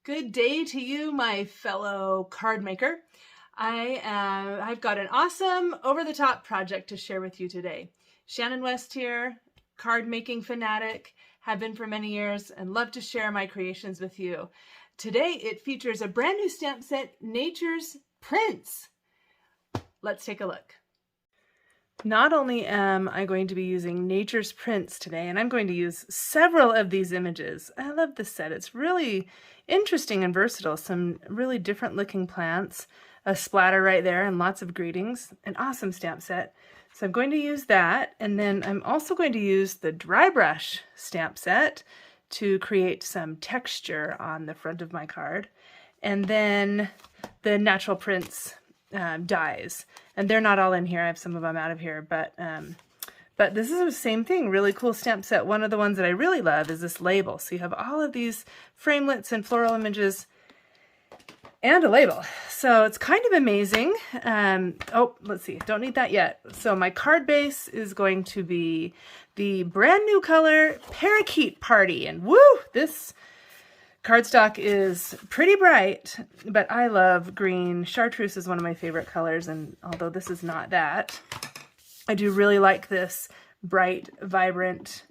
Good day to you, my fellow card maker. I've got an awesome over-the-top project to share with you today. Shannon West here, card making fanatic, have been for many years, and love to share my creations with you. Today it features a brand new stamp set, Nature's Prints. Let's take a look. Not only am I going to be using Nature's Prints today, and I'm going to use several of these images. I love this set. It's really interesting and versatile. Some really different looking plants, a splatter right there, and lots of greetings. An awesome stamp set. So I'm going to use that, and then I'm also going to use the dry brush stamp set to create some texture on the front of my card. And then the Natural Prints dies, and they're not all in here. I have some of them out of here, but this is the same thing. Really cool stamp set. One of the ones that I really love is this label. So you have all of these framelits and floral images and a label. So it's kind of amazing. Oh, let's see. Don't need that yet. So my card base is going to be the brand new color Parakeet Party, and woo, this cardstock is pretty bright, but I love green. Chartreuse is one of my favorite colors, and although this is not that, I do really like this bright, vibrant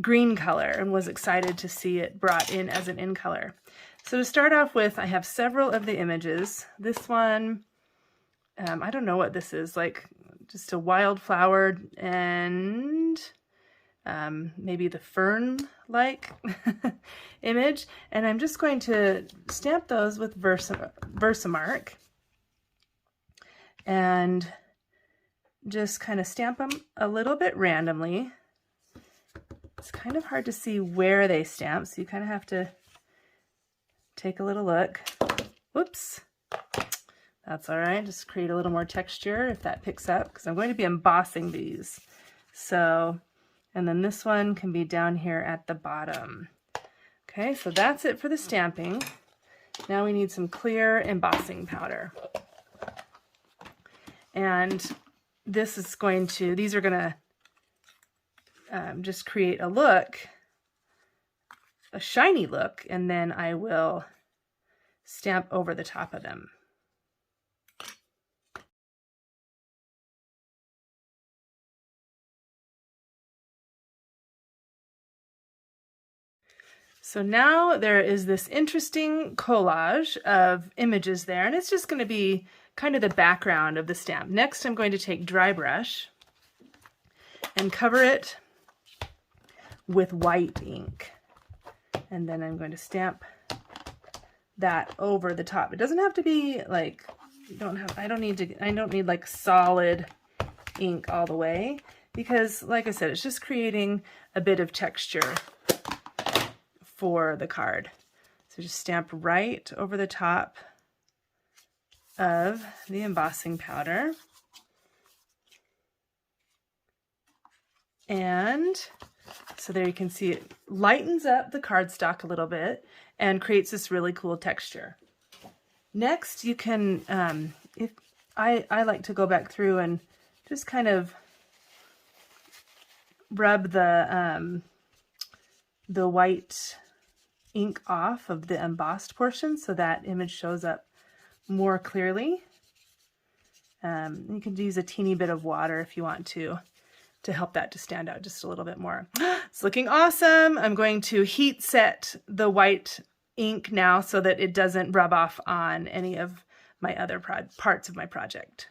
green color, and was excited to see it brought in as an in color. So to start off with, I have several of the images. This one, I don't know what this is, like just a wildflower and maybe the fern-like image, and I'm just going to stamp those with Versamark and just kind of stamp them a little bit randomly. It's kind of hard to see where they stamp, so you kind of have to take a little look. Whoops. That's all right. Just create a little more texture if that picks up, because I'm going to be embossing these. So, and then this one can be down here at the bottom. Okay, so that's it for the stamping. Now we need some clear embossing powder. And this is going to, these are going to just create a look, a shiny look, and then I will stamp over the top of them. So now there is this interesting collage of images there, and it's just going to be kind of the background of the stamp. Next, I'm going to take dry brush and cover it with white ink. And then I'm going to stamp that over the top. It doesn't have to be like, I don't need like solid ink all the way, because like I said, it's just creating a bit of texture for the card. So just stamp right over the top of the embossing powder. And so there you can see it lightens up the cardstock a little bit and creates this really cool texture. Next, you can, if I like to go back through and just kind of rub the white ink off of the embossed portion so that image shows up more clearly. You can use a teeny bit of water if you want to help that to stand out just a little bit more. It's looking awesome. I'm going to heat set the white ink now so that it doesn't rub off on any of my other parts of my project.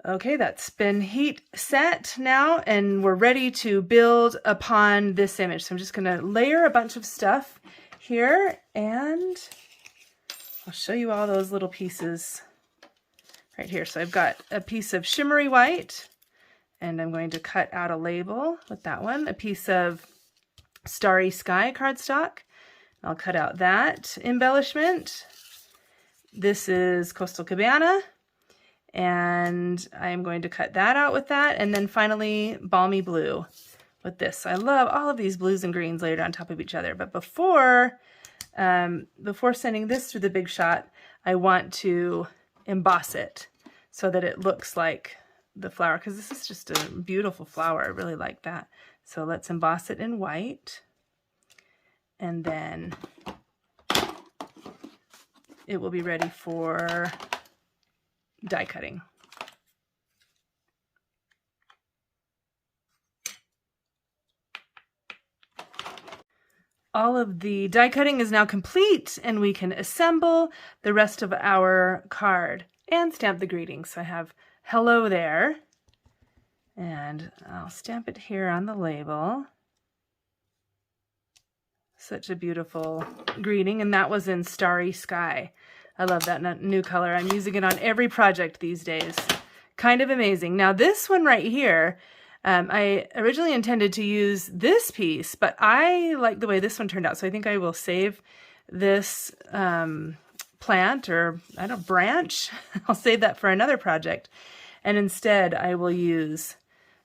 Okay, that's been heat set now, and we're ready to build upon this image. So I'm just going to layer a bunch of stuff here, and I'll show you all those little pieces right here. So I've got a piece of shimmery white, and I'm going to cut out a label with that one, a piece of Starry Sky cardstock. I'll cut out that embellishment. This is Coastal Cabana, and I'm going to cut that out with that. And then finally, Balmy Blue with this. I love all of these blues and greens layered on top of each other. But before sending this through the Big Shot, I want to emboss it so that it looks like the flower, because this is just a beautiful flower. I really like that. So let's emboss it in white. and then it will be ready for die cutting. All of the die cutting is now complete, and we can assemble the rest of our card and stamp the greeting. So I have hello there, and I'll stamp it here on the label. Such a beautiful greeting, and that was in Starry Sky. I love that new color. I'm using it on every project these days. Kind of amazing. Now this one right here, I originally intended to use this piece, but I like the way this one turned out, so I think I will save this plant, or I don't know, branch. I'll save that for another project, and instead I will use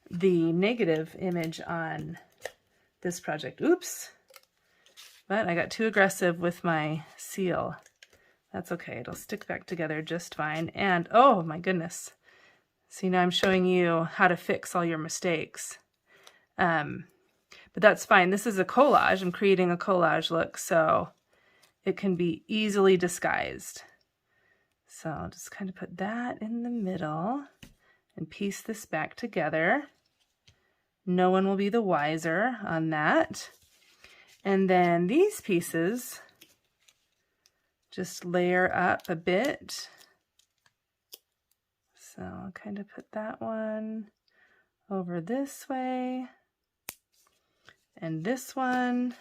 the negative image on this project. Oops, but I got too aggressive with my seal. That's okay, it'll stick back together just fine. And oh my goodness, see, now I'm showing you how to fix all your mistakes. But that's fine. This is a collage. I'm creating a collage look, so it can be easily disguised. So I'll just kind of put that in the middle and piece this back together. No one will be the wiser on that. And then these pieces just layer up a bit. So I'll kind of put that one over this way, and this one,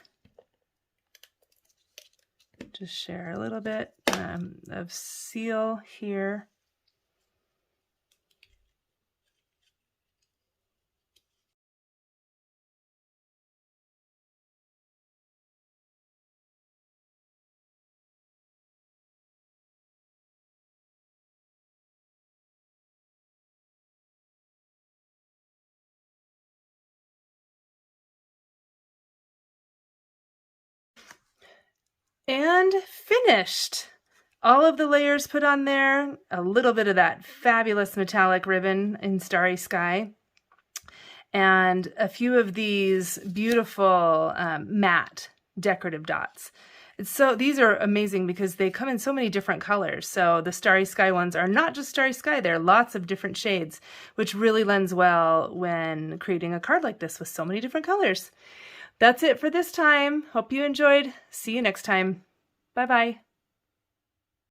just share a little bit of seal here. And finished. All of the layers put on there, a little bit of that fabulous metallic ribbon in Starry Sky, and a few of these beautiful matte decorative dots. These are amazing because they come in so many different colors. So the Starry Sky ones are not just Starry Sky, they're lots of different shades, which really lends well when creating a card like this with so many different colors. That's it for this time. Hope you enjoyed. See you next time. Bye-bye.